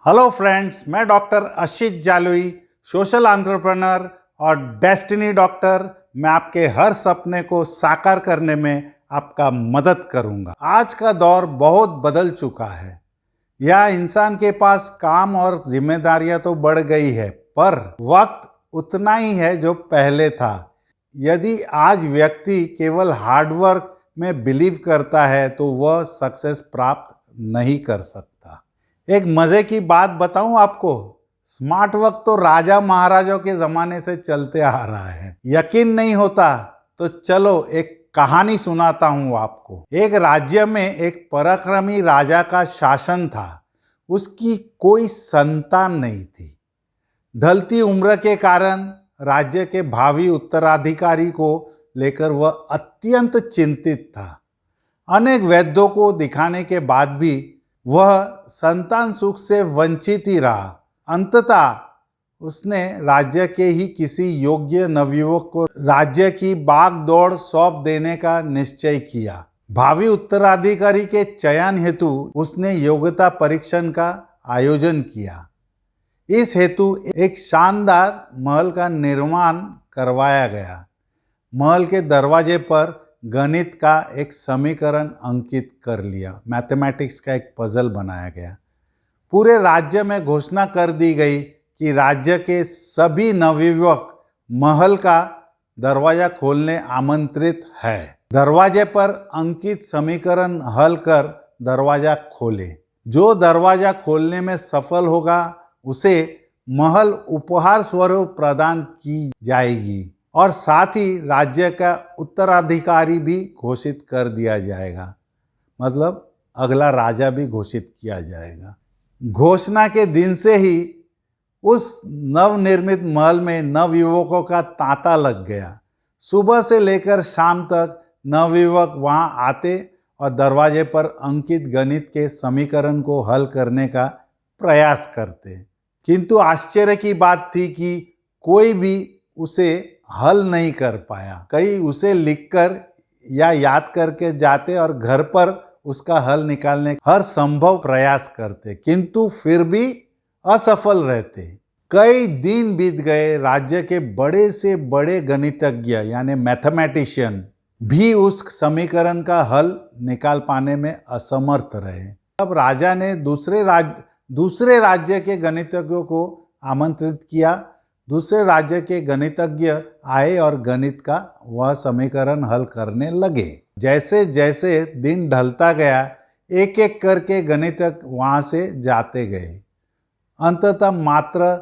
Hello friends, मैं doctor आशीष जालोई, social entrepreneur और destiny doctor. मैं आपके हर सपने को साकार करने में आपका मदद करूंगा। आज का दौर बहुत बदल चुका है। यह इंसान के पास काम और जिम्मेदारियां तो बढ़ गई है, पर वक्त उतना ही है जो पहले था। यदि आज व्यक्ति केवल हार्डवर्क में बिलीव करता है तो वह सक्सेस प्राप्त नहीं कर सकता। एक मजे की बात बताऊं आपको, स्मार्ट वर्क तो राजा महाराजाओं के जमाने से चलते आ रहा है। यकीन नहीं होता तो चलो एक कहानी सुनाता हूं आपको। एक राज्य में एक पराक्रमी राजा का शासन था। उसकी कोई संतान नहीं थी। ढलती उम्र के कारण राज्य के भावी उत्तराधिकारी को लेकर वह अत्यंत चिंतित था। अनेक वैद्यों को दिखाने के बाद भी वह संतान सुख से वंचित ही रहा। अंततः उसने राज्य के ही किसी योग्य नवयुवक को राज्य की बागडोर सौंप देने का निश्चय किया। भावी उत्तराधिकारी के चयन हेतु उसने योग्यता परीक्षण का आयोजन किया। इस हेतु एक शानदार महल का निर्माण करवाया गया। महल के दरवाजे पर गणित का एक समीकरण अंकित कर लिया। मैथमेटिक्स का एक पजल बनाया गया। पूरे राज्य में घोषणा कर दी गई कि राज्य के सभी नवयुवक महल का दरवाजा खोलने आमंत्रित है। दरवाजे पर अंकित समीकरण हल कर दरवाजा खोले। जो दरवाजा खोलने में सफल होगा उसे महल उपहार स्वरूप प्रदान की जाएगी और साथ ही राज्य का उत्तराधिकारी भी घोषित कर दिया जाएगा। मतलब अगला राजा भी घोषित किया जाएगा। घोषणा के दिन से ही उस नवनिर्मित महल में नवयुवकों का तांता लग गया। सुबह से लेकर शाम तक नवयुवक वहां आते और दरवाजे पर अंकित गणित के समीकरण को हल करने का प्रयास करते। किंतु आश्चर्य की बात थी कि कोई भी उसे हल नहीं कर पाया। कई उसे लिखकर या याद करके जाते और घर पर उसका हल निकालने का हर संभव प्रयास करते, किंतु फिर भी असफल रहते। कई दिन बीत गए। राज्य के बड़े से बड़े गणितज्ञ यानी मैथमेटिशियन भी उस समीकरण का हल निकाल पाने में असमर्थ रहे। तब राजा ने दूसरे राज्य के गणितज्ञों को आमंत्रित किया। दूसरे राज्य के गणितज्ञ आए और गणित का वह समीकरण हल करने लगे। जैसे जैसे दिन ढलता गया, एक एक करके गणितज्ञ वहां से जाते गए। अंततः मात्र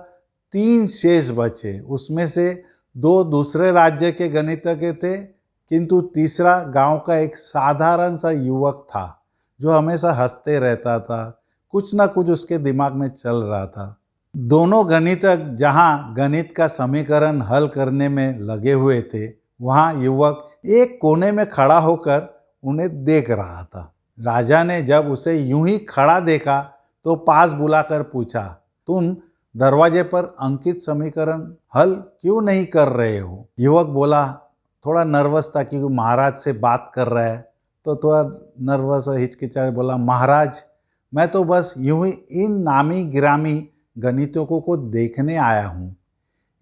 3 शेष बचे। उसमें से 2 दूसरे राज्य के गणितज्ञ थे, किंतु तीसरा गांव का एक साधारण सा युवक था जो हमेशा हंसते रहता था। कुछ ना कुछ उसके दिमाग में चल रहा था। दोनों गणितज्ञ जहां गणित का समीकरण हल करने में लगे हुए थे, वहां युवक एक कोने में खड़ा होकर उन्हें देख रहा था। राजा ने जब उसे यूं ही खड़ा देखा तो पास बुलाकर पूछा, तुम दरवाजे पर अंकित समीकरण हल क्यों नहीं कर रहे हो? युवक बोला, थोड़ा नर्वस था क्योंकि महाराज से बात कर रहा है, तो थोड़ा नर्वस हिचकिचाए बोला, महाराज मैं तो बस यूं ही इन नामी गिरामी गणितज्ञों को देखने आया हूँ।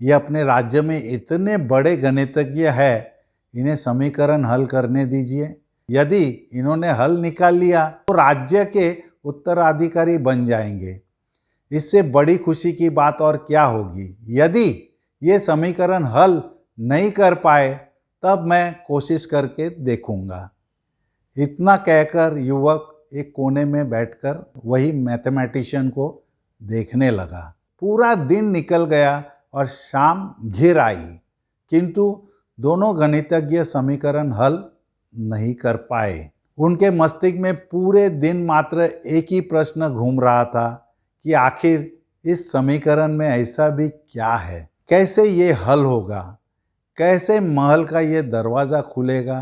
ये अपने राज्य में इतने बड़े गणितज्ञ है, इन्हें समीकरण हल करने दीजिए। यदि इन्होंने हल निकाल लिया तो राज्य के उत्तराधिकारी बन जाएंगे। इससे बड़ी खुशी की बात और क्या होगी। यदि ये समीकरण हल नहीं कर पाए तब मैं कोशिश करके देखूंगा। इतना कहकर युवक एक कोने में बैठकर वही मैथमेटिशियन को देखने लगा। पूरा दिन निकल गया और शाम घिर आई, किंतु दोनों गणितज्ञ समीकरण हल नहीं कर पाए। उनके मस्तिष्क में पूरे दिन मात्र एक ही प्रश्न घूम रहा था कि आखिर इस समीकरण में ऐसा भी क्या है, कैसे ये हल होगा, कैसे महल का ये दरवाज़ा खुलेगा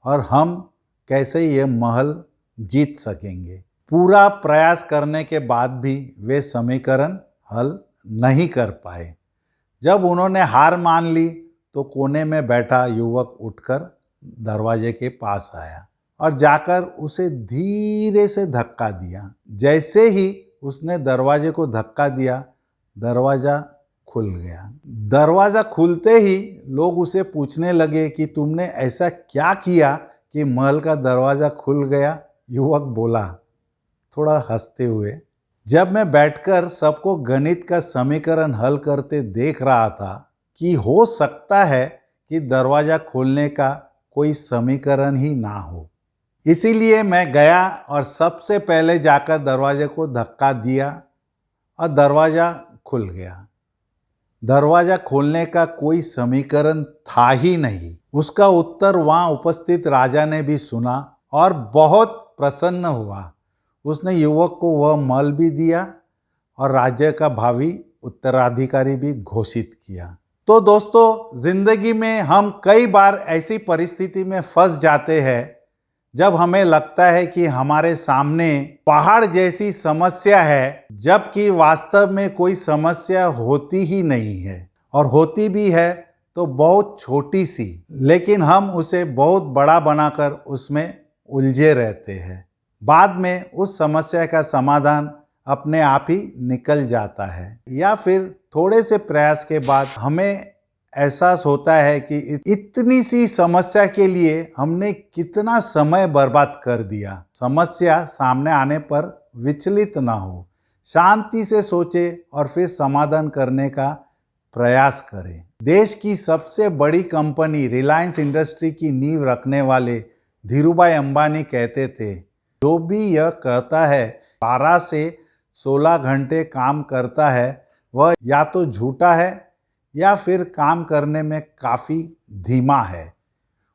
और हम कैसे ये महल जीत सकेंगे। पूरा प्रयास करने के बाद भी वे समीकरण हल नहीं कर पाए। जब उन्होंने हार मान ली तो कोने में बैठा युवक उठकर दरवाजे के पास आया और जाकर उसे धीरे से धक्का दिया। जैसे ही उसने दरवाजे को धक्का दिया, दरवाजा खुल गया। दरवाजा खुलते ही लोग उसे पूछने लगे कि तुमने ऐसा क्या किया कि महल का दरवाजा खुल गया। युवक बोला थोड़ा हंसते हुए, जब मैं बैठकर सबको गणित का समीकरण हल करते देख रहा था कि हो सकता है कि दरवाजा खोलने का कोई समीकरण ही ना हो, इसीलिए मैं गया और सबसे पहले जाकर दरवाजे को धक्का दिया और दरवाजा खुल गया। दरवाजा खोलने का कोई समीकरण था ही नहीं। उसका उत्तर वहां उपस्थित राजा ने भी सुना और बहुत प्रसन्न हुआ। उसने युवक को वह महल भी दिया और राज्य का भावी उत्तराधिकारी भी घोषित किया। तो दोस्तों, जिंदगी में हम कई बार ऐसी परिस्थिति में फंस जाते हैं जब हमें लगता है कि हमारे सामने पहाड़ जैसी समस्या है, जबकि वास्तव में कोई समस्या होती ही नहीं है, और होती भी है तो बहुत छोटी सी, लेकिन हम उसे बहुत बड़ा बनाकर उसमें उलझे रहते हैं। बाद में उस समस्या का समाधान अपने आप ही निकल जाता है, या फिर थोड़े से प्रयास के बाद हमें एहसास होता है कि इतनी सी समस्या के लिए हमने कितना समय बर्बाद कर दिया। समस्या सामने आने पर विचलित ना हो, शांति से सोचे और फिर समाधान करने का प्रयास करें। देश की सबसे बड़ी कंपनी रिलायंस इंडस्ट्री की नींव रखने वाले धीरूभाई अंबानी कहते थे, जो भी यह कहता है 12 से 16 घंटे काम करता है, वह या तो झूठा है या फिर काम करने में काफ़ी धीमा है।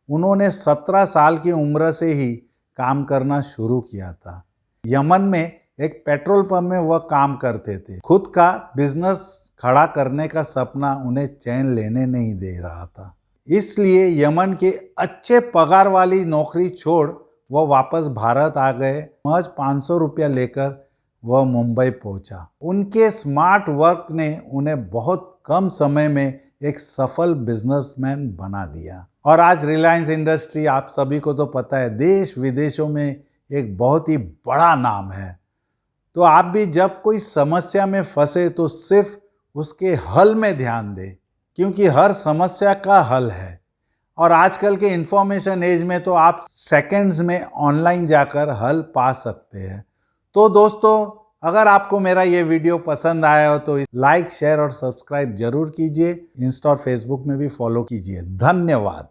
उन्होंने 17 साल की उम्र से ही काम करना शुरू किया था। यमन में एक पेट्रोल पंप में वह काम करते थे। खुद का बिजनेस खड़ा करने का सपना उन्हें चैन लेने नहीं दे रहा था, इसलिए यमन के अच्छे पगार वाली नौकरी छोड़ वह वापस भारत आ गए। महज 500 रुपया लेकर वह मुंबई पहुंचा। उनके स्मार्ट वर्क ने उन्हें बहुत कम समय में एक सफल बिजनेसमैन बना दिया। और आज रिलायंस इंडस्ट्री, आप सभी को तो पता है, देश विदेशों में एक बहुत ही बड़ा नाम है। तो आप भी जब कोई समस्या में फंसे तो सिर्फ उसके हल में ध्यान दें, क्योंकि हर समस्या का हल है। और आजकल के इंफॉर्मेशन एज में तो आप सेकंड्स में ऑनलाइन जाकर हल पा सकते हैं। तो दोस्तों, अगर आपको मेरा ये वीडियो पसंद आया हो तो लाइक, शेयर और सब्सक्राइब जरूर कीजिए। इंस्टा और फेसबुक में भी फॉलो कीजिए। धन्यवाद।